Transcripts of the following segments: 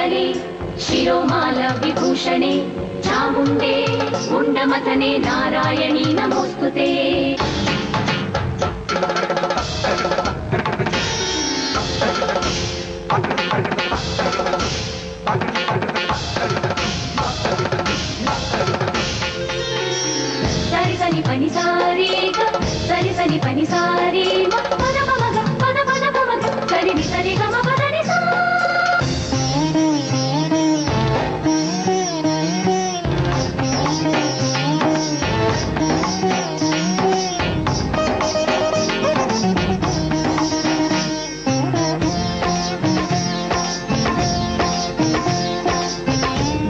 ಮಂಗಲೆ ಶಿರೋಮಾಲ ವಿಭೂಷಣೆ ಚಾಮುಂಡೇ ಮುಂಡಮಥನೆ ನಾರಾಯಣಿ ನಮೋಸ್ತುತೆ. సరి సని పని సారీ గ సరి సని పని సారీ మ పద పమ గ పద పద పమ గ సరి ని సరి గ మ పద ని సా.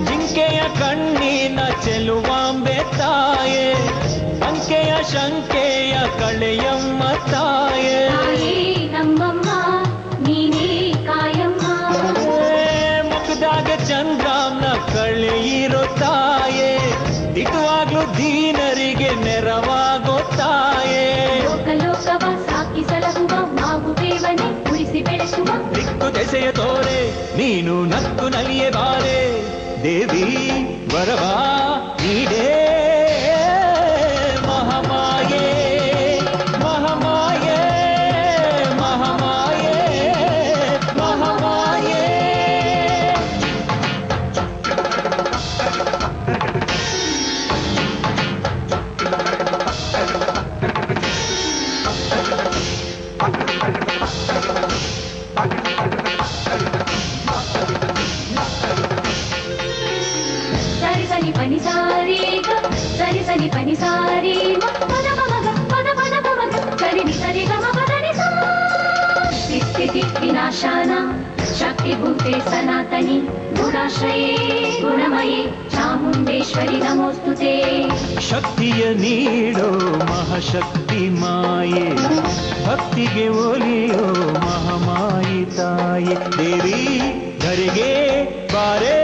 ಜಿಂಕೆಯ ಕಣ್ಣಿನ ಚೆಲುವಾಂಬೆ ತಾಯೇ ಅಂಕೆಯ ಶಂಕೆಯ ಕಳೆಯಮ್ಮ ತಾಯೇ ನಮ್ಮಮ್ಮ ನೀನೇ ಕಾಯಮ್ಮ. ಮುಖದಾಗ ಚಂದ್ರಾಮ್ನ ಕಳೆಯಿರೋ ತಾಯೇ ಇದುವಾಗ್ಲೂ ದೀನರಿಗೆ ನೆರವಾಗೋ ತಾಯೇ. ಲೋಕ ಲೋಕವ ಸಾಕಿ ಸಲಹುವ ಮಾವು ದೇವನೇ ಉಳಿಸಿ ಬೆಳೆಸುವ ದಿಕ್ಕು ದೆಸೆಯ ತೋರೆ ನೀನು ನಕ್ಕು ನಲಿಯೇ ಬಾರೆ ದೇವಿ ವರವಾ ನೀಡೇ ಮಹಾಮಾಯೇ ಮಹಾಮಾಯೇ ಮಹಾಮಾಯೇ ಮಹಾಮಾಯೇ. సరి సని పని సారీ గ సరి సని పని సారీ మ పద పమ గ పద పద పమ గ సరి ని సరి గ మ పద ని సా. స్థితి వినాశాನ ಶಕ್ತಿಭೂತೆ ಸನಾತನಿ ಗುಣಾಶ್ರಯೇ ಗುಣಮಯೇ ಚಾಮುಂಡೇಶ್ವರಿ ನಮೋಸ್ತುತೆ. ಶಕ್ತಿಯ ನೀಡೋ ಮಹಾಶಕ್ತಿ ಮಾಯೆ ಭಕ್ತಿಗೆ ಒಲಿಯೋ ಮಹಾಮಾಯಿ ತಾಯೆ ದೇವಿ ಧರೆಗೆ ಬಾರೆ